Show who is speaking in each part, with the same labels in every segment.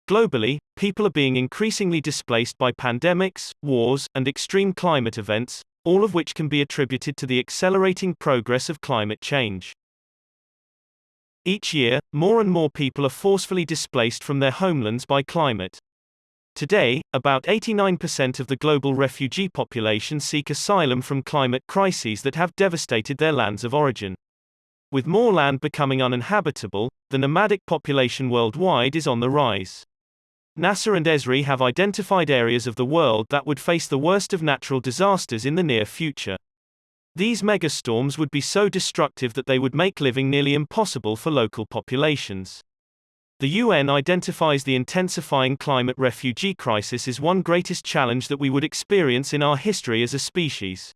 Speaker 1: Globally, people are being increasingly displaced by pandemics, wars, and extreme climate events, all of which can be attributed to the accelerating progress of climate change. Each year, more and more people are forcefully displaced from their homelands by climate. Today, about 89% of the global refugee population seek asylum from climate crises that have devastated their lands of origin. With more land becoming uninhabitable, the nomadic population worldwide is on the rise. NASA and ESRI have identified areas of the world that would face the worst of natural disasters in the near future. These megastorms would be so destructive that they would make living nearly impossible for local populations. The UN identifies the intensifying climate refugee crisis as one greatest challenge that we would experience in our history as a species.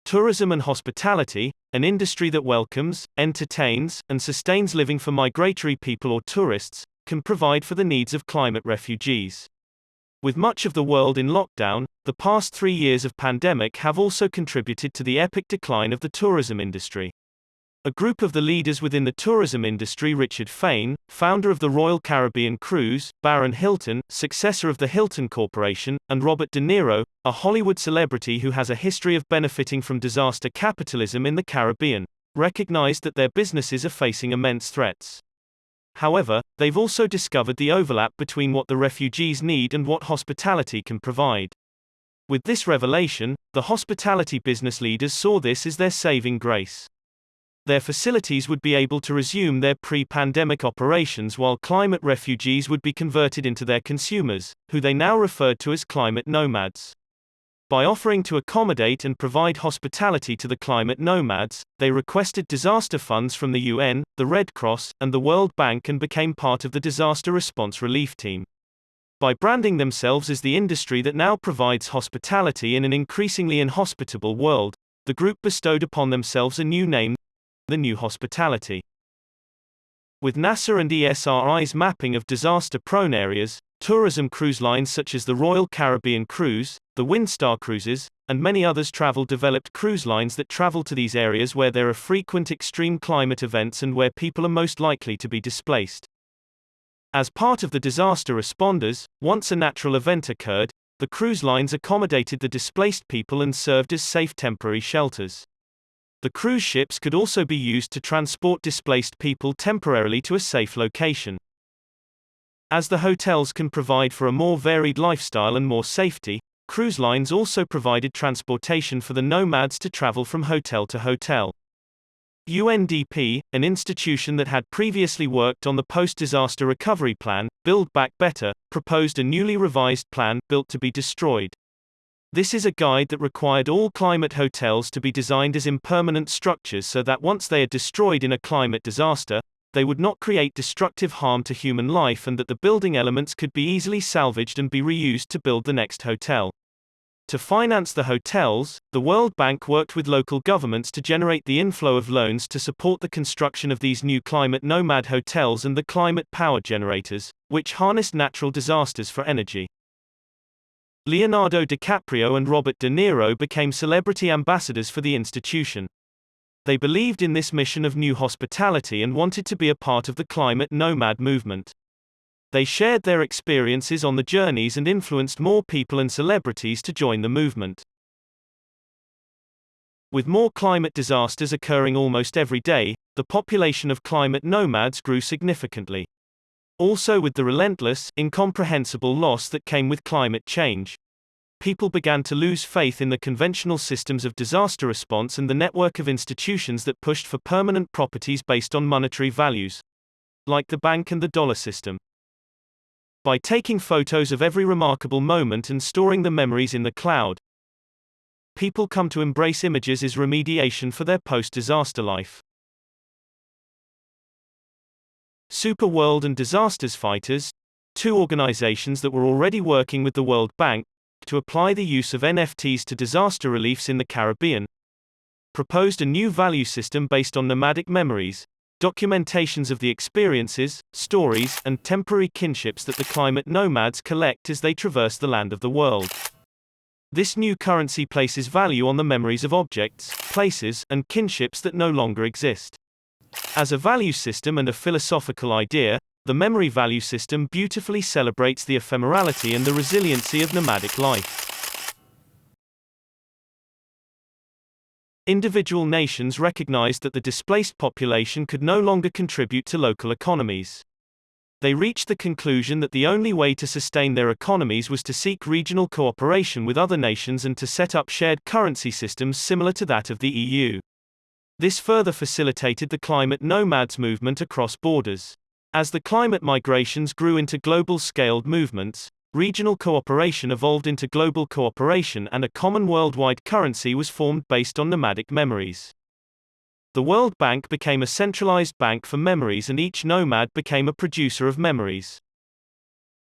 Speaker 1: Tourism and hospitality, an industry that welcomes, entertains, and sustains living for migratory people or tourists, can provide for the needs of climate refugees. With much of the world in lockdown, the past 3 years of pandemic have also contributed to the epic decline of the tourism industry. A group of the leaders within the tourism industry, Richard Fain, founder of the Royal Caribbean Cruise, Baron Hilton, successor of the Hilton Corporation, and Robert De Niro, a Hollywood celebrity who has a history of benefiting from disaster capitalism in the Caribbean, recognized that their businesses are facing immense threats. However, they've also discovered the overlap between what the refugees need and what hospitality can provide. With this revelation, the hospitality business leaders saw this as their saving grace. Their facilities would be able to resume their pre-pandemic operations while climate refugees would be converted into their consumers, who they now referred to as climate nomads. By offering to accommodate and provide hospitality to the climate nomads, they requested disaster funds from the UN, the Red Cross, and the World Bank and became part of the disaster response relief team. By branding themselves as the industry that now provides hospitality in an increasingly inhospitable world, the group bestowed upon themselves a new name, the New Hospitality. With NASA and ESRI's mapping of disaster-prone areas, tourism cruise lines such as the Royal Caribbean Cruise, the Windstar Cruises, and many others developed cruise lines that travel to these areas where there are frequent extreme climate events and where people are most likely to be displaced. As part of the disaster responders, once a natural event occurred, the cruise lines accommodated the displaced people and served as safe temporary shelters. The cruise ships could also be used to transport displaced people temporarily to a safe location. As the hotels can provide for a more varied lifestyle and more safety, cruise lines also provided transportation for the nomads to travel from hotel to hotel. UNDP, an institution that had previously worked on the post-disaster recovery plan, Build Back Better, proposed a newly revised plan, Built to be Destroyed. This is a guide that required all climate hotels to be designed as impermanent structures so that once they are destroyed in a climate disaster, they would not create destructive harm to human life and that the building elements could be easily salvaged and be reused to build the next hotel. To finance the hotels, the World Bank worked with local governments to generate the inflow of loans to support the construction of these new climate nomad hotels and the climate power generators, which harnessed natural disasters for energy. Leonardo DiCaprio and Robert De Niro became celebrity ambassadors for the institution. They believed in this mission of new hospitality and wanted to be a part of the climate nomad movement. They shared their experiences on the journeys and influenced more people and celebrities to join the movement. With more climate disasters occurring almost every day, the population of climate nomads grew significantly. Also, with the relentless, incomprehensible loss that came with climate change, people began to lose faith in the conventional systems of disaster response and the network of institutions that pushed for permanent properties based on monetary values, like the bank and the dollar system. By taking photos of every remarkable moment and storing the memories in the cloud, people come to embrace images as remediation for their post-disaster life. Super World and Disasters Fighters, two organizations that were already working with the World Bank to apply the use of NFTs to disaster reliefs in the Caribbean, proposed a new value system based on nomadic memories, documentations of the experiences, stories, and temporary kinships that the climate nomads collect as they traverse the land of the world. This new currency places value on the memories of objects, places, and kinships that no longer exist. As a value system and a philosophical idea, The memory value system beautifully celebrates the ephemerality and the resiliency of nomadic life. Individual nations recognized that the displaced population could no longer contribute to local economies. They reached the conclusion that the only way to sustain their economies was to seek regional cooperation with other nations and to set up shared currency systems similar to that of the EU. This further facilitated the climate nomads movement across borders. As the climate migrations grew into global-scaled movements, regional cooperation evolved into global cooperation and a common worldwide currency was formed based on nomadic memories. The World Bank became a centralized bank for memories and each nomad became a producer of memories.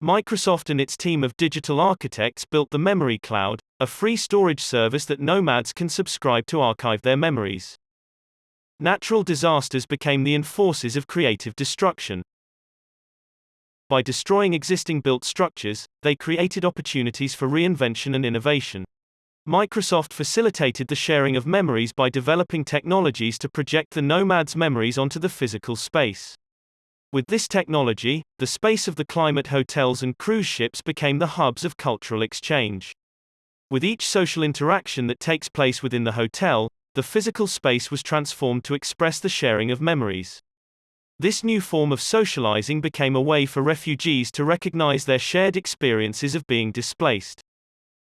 Speaker 1: Microsoft and its team of digital architects built the Memory Cloud, a free storage service that nomads can subscribe to archive their memories. Natural disasters became the enforcers of creative destruction. By destroying existing built structures, they created opportunities for reinvention and innovation. Microsoft facilitated the sharing of memories by developing technologies to project the nomads' memories onto the physical space. With this technology, the space of the climate hotels and cruise ships became the hubs of cultural exchange. With each social interaction that takes place within the hotel, the physical space was transformed to express the sharing of memories. This new form of socializing became a way for refugees to recognize their shared experiences of being displaced.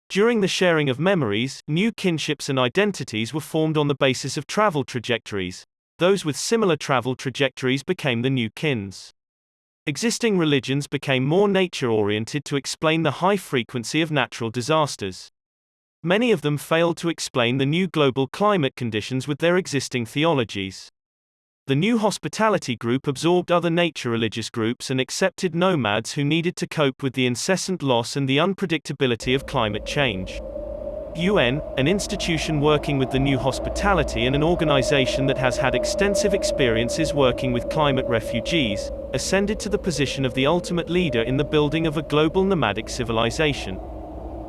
Speaker 1: During the sharing of memories, new kinships and identities were formed on the basis of travel trajectories. Those with similar travel trajectories became the new kins. Existing religions became more nature-oriented to explain the high frequency of natural disasters. Many of them failed to explain the new global climate conditions with their existing theologies. The new hospitality group absorbed other nature religious groups and accepted nomads who needed to cope with the incessant loss and the unpredictability of climate change. UN, an institution working with the new hospitality and an organization that has had extensive experiences working with climate refugees, ascended to the position of the ultimate leader in the building of a global nomadic civilization.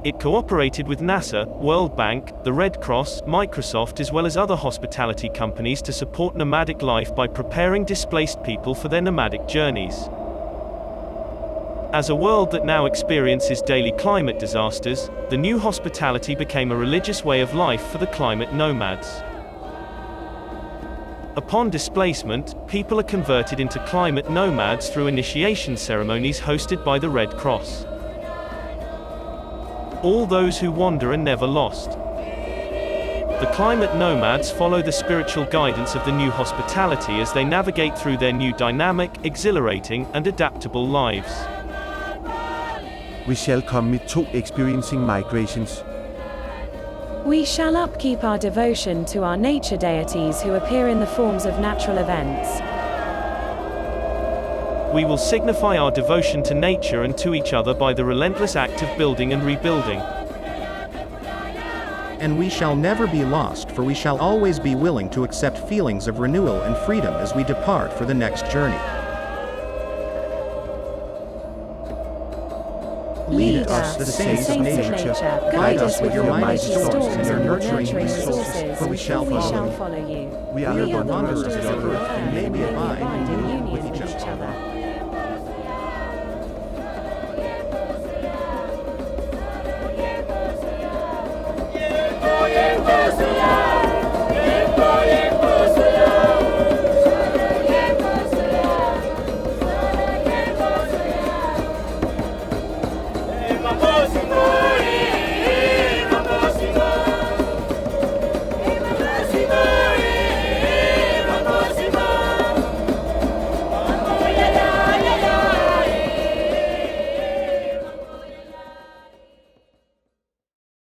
Speaker 1: It cooperated with NASA, World Bank, the Red Cross, Microsoft as well as other hospitality companies to support nomadic life by preparing displaced people for their nomadic journeys. As a world that now experiences daily climate disasters, the new hospitality became a religious way of life for the climate nomads. Upon displacement, people are converted into climate nomads through initiation ceremonies hosted by the Red Cross. All those who wander are never lost. The climate nomads follow the spiritual guidance of the new hospitality as they navigate through their new dynamic, exhilarating, and adaptable lives.
Speaker 2: We shall commit to experiencing migrations.
Speaker 3: We shall upkeep our devotion to our nature deities who appear in the forms of natural events.
Speaker 1: We will signify our devotion to nature and to each other by the relentless act of building and rebuilding.
Speaker 4: And we shall never be lost, for we shall always be willing to accept feelings of renewal and freedom as we depart for the next journey.
Speaker 3: Lead us, the saints of nature, guide us with your mighty storms and your nurturing resources,
Speaker 4: for we shall
Speaker 3: follow you.
Speaker 4: We are the wanderers of the earth, and may we abide in union with each other.